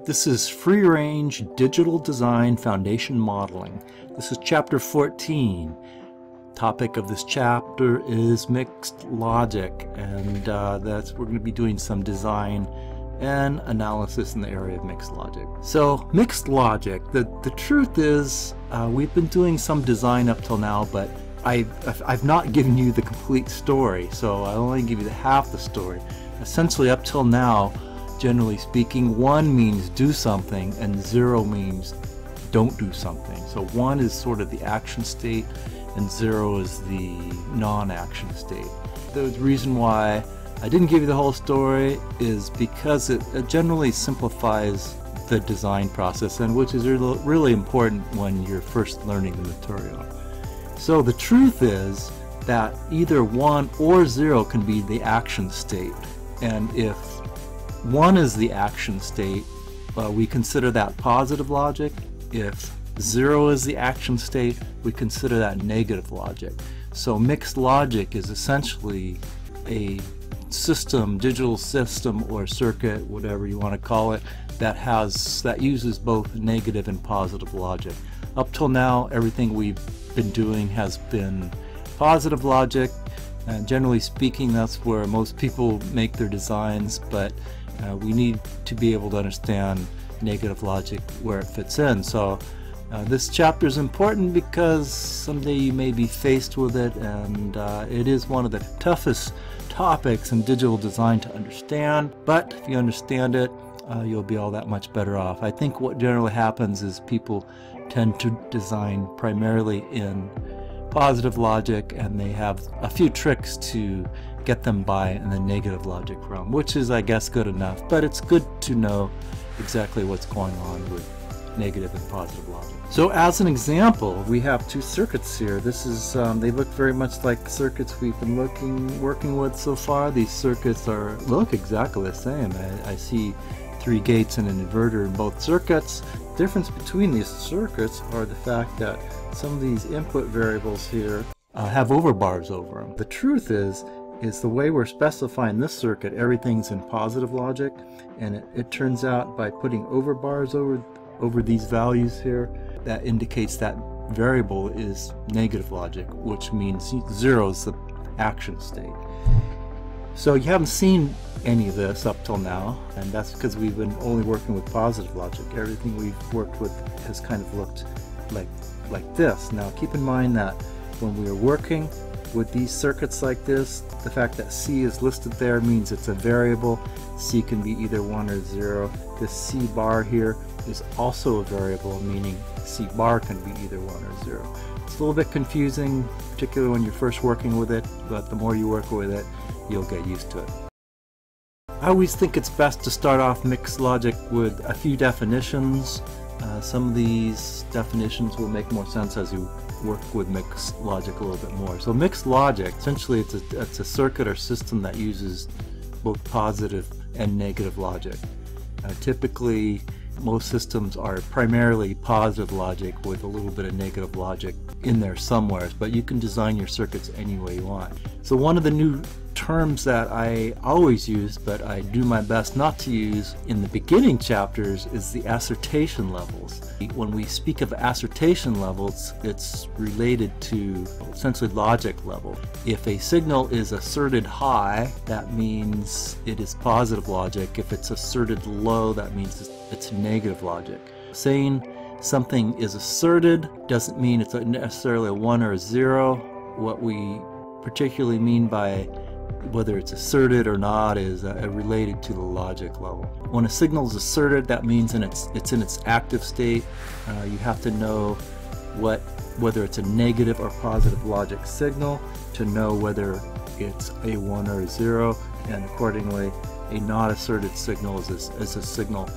This is Free Range Digital Design Foundation Modeling. This is Chapter 14. Topic of this chapter is mixed logic, and we're going to be doing some design and analysis in the area of mixed logic. So mixed logic, the truth is we've been doing some design up till now, but I've not given you the complete story, so I'll only give you half the story. Essentially up till now, generally speaking, 1 means do something and 0 means don't do something. So 1 is sort of the action state and 0 is the non-action state. The reason why I didn't give you the whole story is because it generally simplifies the design process, and which is really important when you're first learning the material. So the truth is that either 1 or 0 can be the action state, and if 1 is the action state, we consider that positive logic. If 0 is the action state, we consider that negative logic. So mixed logic is essentially a system, digital system or circuit, whatever you want to call it, that uses both negative and positive logic. Up till now, everything we've been doing has been positive logic, and generally speaking, that's where most people make their designs, but we need to be able to understand negative logic where it fits in. So this chapter is important because someday you may be faced with it, and it is one of the toughest topics in digital design to understand, but if you understand it, you'll be all that much better off. I think what generally happens is people tend to design primarily in positive logic, and they have a few tricks to get them by in the negative logic realm, which is, I guess, good enough, but it's good to know exactly what's going on with negative and positive logic. So as an example, we have 2 circuits here. This is they look very much like circuits we've been working with so far. These circuits look exactly the same. I see 3 gates and an inverter in both circuits. The difference between these circuits are the fact that some of these input variables here have overbars over them. The truth is the way we're specifying this circuit, everything's in positive logic, and it turns out by putting overbars over these values here, that indicates that variable is negative logic, which means 0 is the action state. So you haven't seen any of this up till now, and that's because we've been only working with positive logic. Everything we've worked with has kind of looked like this. Now keep in mind that when we are working with these circuits like this, the fact that C is listed there means it's a variable. C can be either 1 or 0. This C bar here is also a variable, meaning C bar can be either 1 or 0. It's a little bit confusing, particularly when you're first working with it, but the more you work with it, you'll get used to it. I always think it's best to start off mixed logic with a few definitions. Some of these definitions will make more sense as you work with mixed logic a little bit more. So mixed logic, essentially it's a circuit or system that uses both positive and negative logic. Typically, most systems are primarily positive logic with a little bit of negative logic in there somewhere, but you can design your circuits any way you want. So one of the new terms that I always use, but I do my best not to use in the beginning chapters, is the assertion levels. When we speak of assertion levels, it's related to essentially logic level. If a signal is asserted high, that means it is positive logic. If it's asserted low, that means it's negative logic. Saying something is asserted doesn't mean it's necessarily a 1 or a 0. What we particularly mean by whether it's asserted or not is related to the logic level. When a signal is asserted, that means it's in its active state. You have to know whether it's a negative or positive logic signal to know whether it's a 1 or a 0, and accordingly a not asserted signal is a signal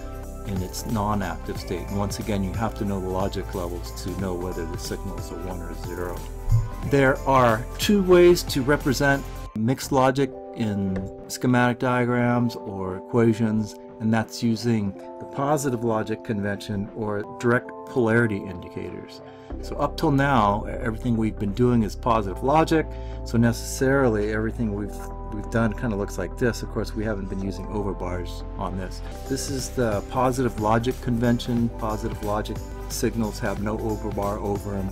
in its non-active state. And once again, you have to know the logic levels to know whether the signal is a 1 or a 0. There are 2 ways to represent mixed logic in schematic diagrams or equations, and that's using the positive logic convention or direct polarity indicators. So up till now, everything we've been doing is positive logic, so necessarily everything we've we've done kind of looks like this. Of course, we haven't been using overbars on this. This is the positive logic convention. Positive logic signals have no overbar over them.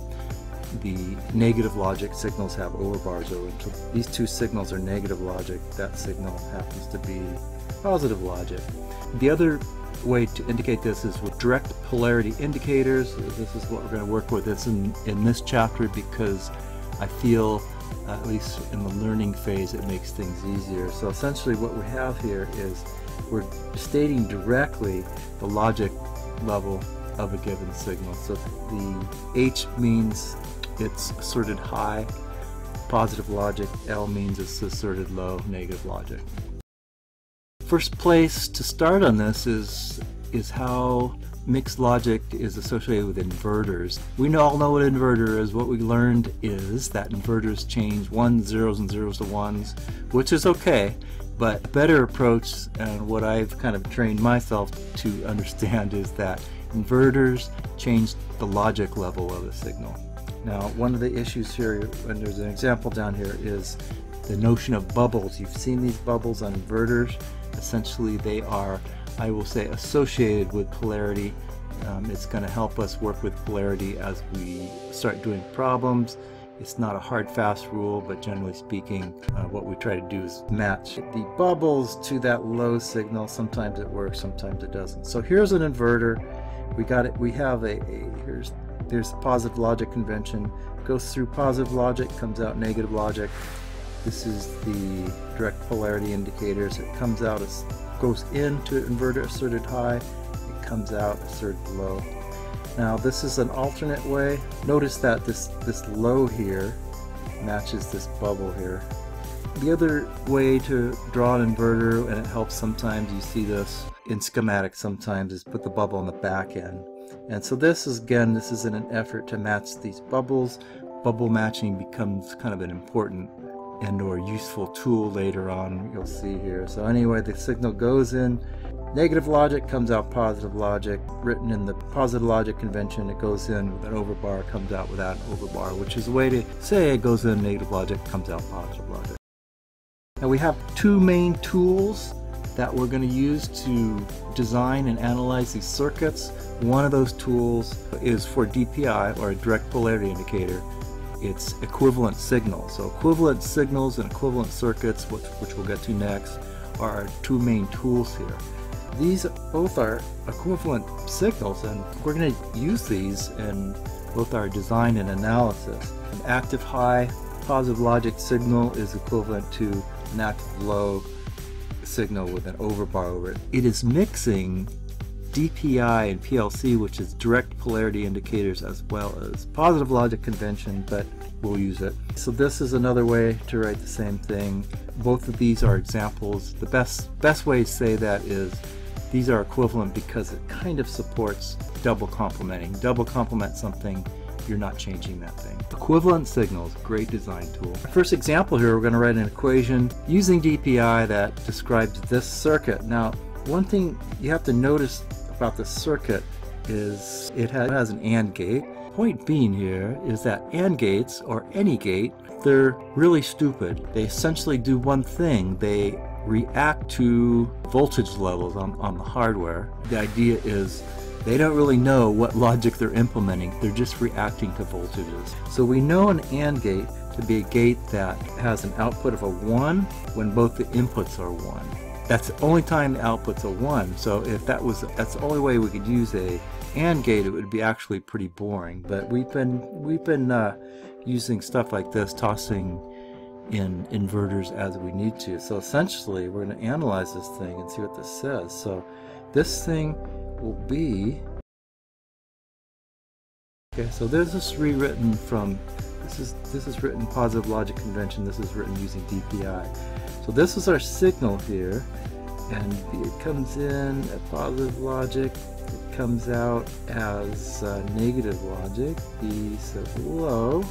The negative logic signals have overbars over them. So these two signals are negative logic. That signal happens to be positive logic. The other way to indicate this is with direct polarity indicators. This is what we're going to work with this in this chapter, because I feel, at least in the learning phase, it makes things easier. So essentially what we have here is we're stating directly the logic level of a given signal. So the H means it's asserted high, positive logic. L means it's asserted low, negative logic. First place to start on this is how mixed logic is associated with inverters. We all know what an inverter is. What we learned is that inverters change zeros and zeros to ones, which is okay, but a better approach, and what I've kind of trained myself to understand, is that inverters change the logic level of the signal. Now, one of the issues here, and there's an example down here, is the notion of bubbles. You've seen these bubbles on inverters. Essentially, they are, I will say, associated with polarity. It's going to help us work with polarity as we start doing problems. It's not a hard, fast rule, but generally speaking, what we try to do is match the bubbles to that low signal. Sometimes it works, sometimes it doesn't. So here's an inverter. We got it. We have there's the positive logic convention. Goes through positive logic, comes out negative logic. This is the direct polarity indicators. It comes out, goes into inverter asserted high, it comes out asserted low. Now this is an alternate way. Notice that this low here matches this bubble here. The other way to draw an inverter, and it helps sometimes, you see this in schematics sometimes, is put the bubble on the back end. And so this is, again, this is in an effort to match these bubbles. Bubble matching becomes kind of an important and or useful tool later on, you'll see here. So anyway, the signal goes in negative logic, comes out positive logic. Written in the positive logic convention, it goes in with an overbar, comes out without an overbar, which is a way to say it goes in negative logic, comes out positive logic. Now we have two main tools that we're going to use to design and analyze these circuits. One of those tools is for DPI, or a direct polarity indicator. It's equivalent signals. So equivalent signals and equivalent circuits, which we'll get to next, are our two main tools here. These both are equivalent signals, and we're going to use these in both our design and analysis. An active high positive logic signal is equivalent to an active low signal with an overbar over it. It is mixing DPI and PLC, which is direct polarity indicators, as well as positive logic convention, but we'll use it. So this is another way to write the same thing. Both of these are examples. The best way to say that is these are equivalent because it kind of supports double complementing. Double complement something, you're not changing that thing. Equivalent signals, great design tool. First example here, we're going to write an equation using DPI that describes this circuit. Now, one thing you have to notice about the circuit is it has an AND gate. Point being here is that AND gates, or any gate, they're really stupid. They essentially do one thing. They react to voltage levels on the hardware. The idea is they don't really know what logic they're implementing. They're just reacting to voltages. So we know an AND gate to be a gate that has an output of a 1 when both the inputs are 1. That's the only time the output's a 1. So if that's the only way we could use a AND gate, it would be actually pretty boring. But we've been using stuff like this, tossing in inverters as we need to. So essentially, we're going to analyze this thing and see what this says. So this thing will be, okay, so there's this rewritten from, this is written positive logic convention, this is written using DPI. So this is our signal here, and it comes in at positive logic, it comes out as negative logic. B sub low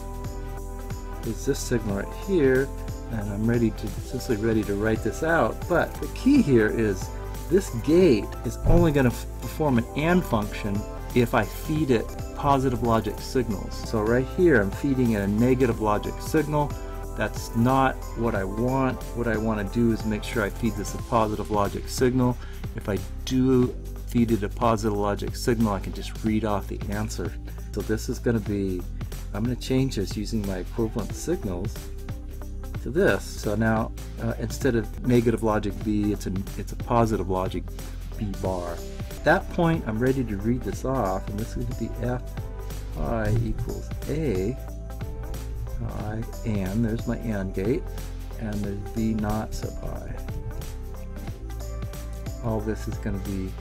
is this signal right here, and I'm essentially ready to write this out. But the key here is this gate is only going to perform an AND function if I feed it positive logic signals. So right here I'm feeding it a negative logic signal. That's not what I want. What I want to do is make sure I feed this a positive logic signal. If I do feed it a positive logic signal, I can just read off the answer. So this is going to be, I'm going to change this using my equivalent signals to this. So now instead of negative logic B, it's a positive logic B bar. At that point, I'm ready to read this off, and this is going to be F I equals A I, and there's my AND gate, and there's B naught sub I. All this is going to be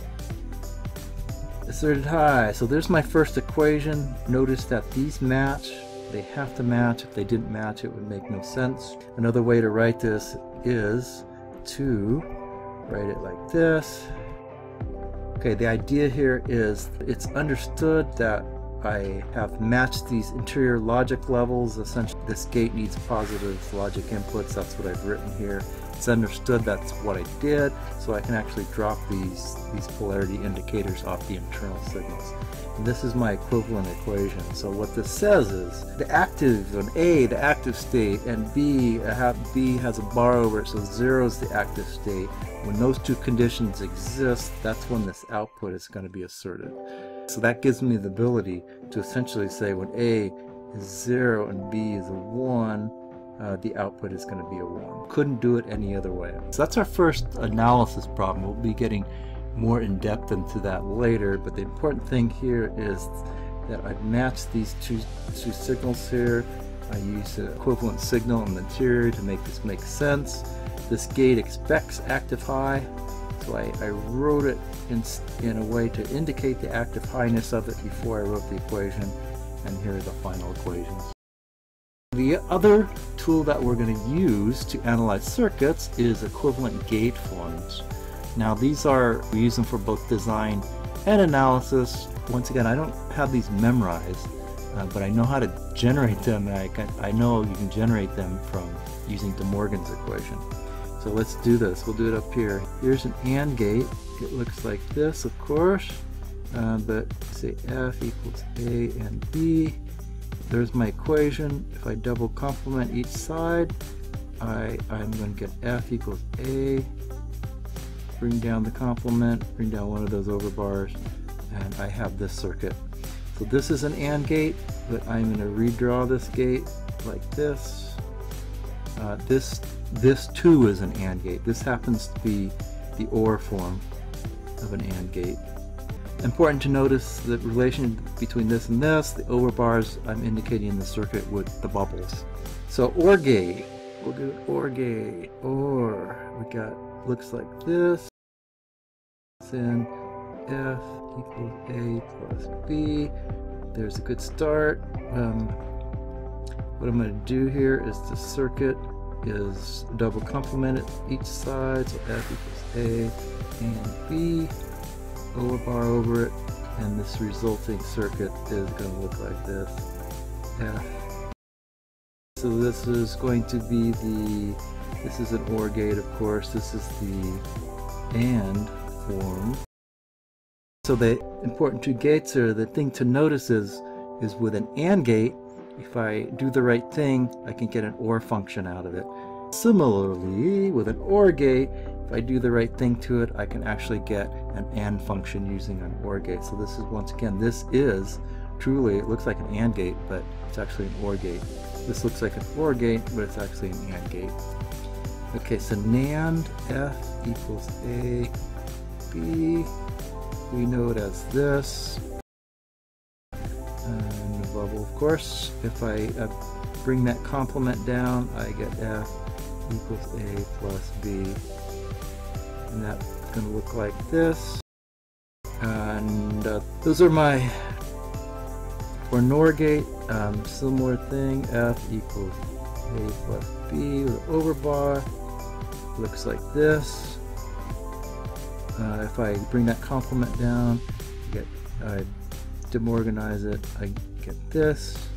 asserted high. So there's my first equation. Notice that these match. They have to match. If they didn't match, it would make no sense. Another way to write this is to write it like this. Okay, the idea here is it's understood that I have matched these interior logic levels. Essentially, this gate needs positive logic inputs. That's what I've written here. It's understood that's what I did, so I can actually drop these polarity indicators off the internal signals. And this is my equivalent equation. So what this says is the active on A, the active state, and B has a bar over it, so 0 is the active state. When those two conditions exist, that's when this output is going to be asserted. So that gives me the ability to essentially say when A is 0 and B is a 1, the output is going to be a 1. Couldn't do it any other way. So that's our first analysis problem. We'll be getting more in depth into that later, but the important thing here is that I've matched these two signals here. I use an equivalent signal in the interior to make this make sense. This gate expects active high, so I wrote it in a way to indicate the active highness of it before I wrote the equation, and here are the final equations. The other tool that we're going to use to analyze circuits is equivalent gate forms. Now these we use them for both design and analysis. Once again, I don't have these memorized, but I know how to generate them, and I know you can generate them from using De Morgan's equation. So let's do this. We'll do it up here. Here's an AND gate. It looks like this, of course, but say F equals A and B. There's my equation. If I double complement each side, I'm going to get F equals A. Bring down the complement, bring down one of those overbars, and I have this circuit. So this is an AND gate, but I'm going to redraw this gate like this. This too is an AND gate. This happens to be the OR form of an AND gate. Important to notice the relation between this and this. The overbars I'm indicating in the circuit with the bubbles. So OR gate, we'll do OR gate. OR, we got, looks like this. Then F equals A plus B. There's a good start. What I'm going to do here is the circuit is double complemented each side, so F equals A and B, overbar over it, and this resulting circuit is going to look like this, F. So this is going to be this is an OR gate, of course. This is the AND form. So the important two gates are, the thing to notice is with an AND gate, if I do the right thing, I can get an OR function out of it. Similarly, with an OR gate, if I do the right thing to it, I can actually get an AND function using an OR gate. So this is, once again, this is truly, it looks like an AND gate, but it's actually an OR gate. This looks like an OR gate, but it's actually an AND gate. Okay, so NAND F equals A, B. We know it as this. And the bubble, of course. If I bring that complement down, I get F equals A plus B. And that's going to look like this. And those are my, for NOR gate, similar thing, F equals A plus B with an overbar. Looks like this. If I bring that complement down, I demorganize it, I get this.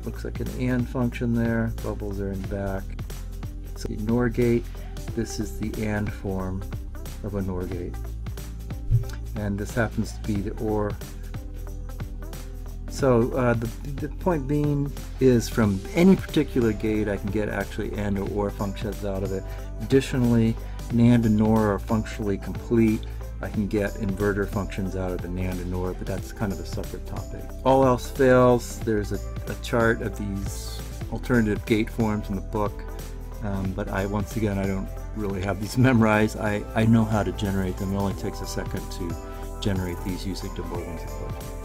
Looks like an AND function there. Bubbles are in back. So the NOR gate, this is the AND form of a NOR gate. And this happens to be the OR So the point being is from any particular gate I can get actually AND or functions out of it. Additionally, NAND and NOR are functionally complete. I can get inverter functions out of the NAND and NOR, but that's kind of a separate topic. All else fails, there's a chart of these alternative gate forms in the book, but once again, I don't really have these memorized. I know how to generate them. It only takes a second to generate these using de Morgan's equation.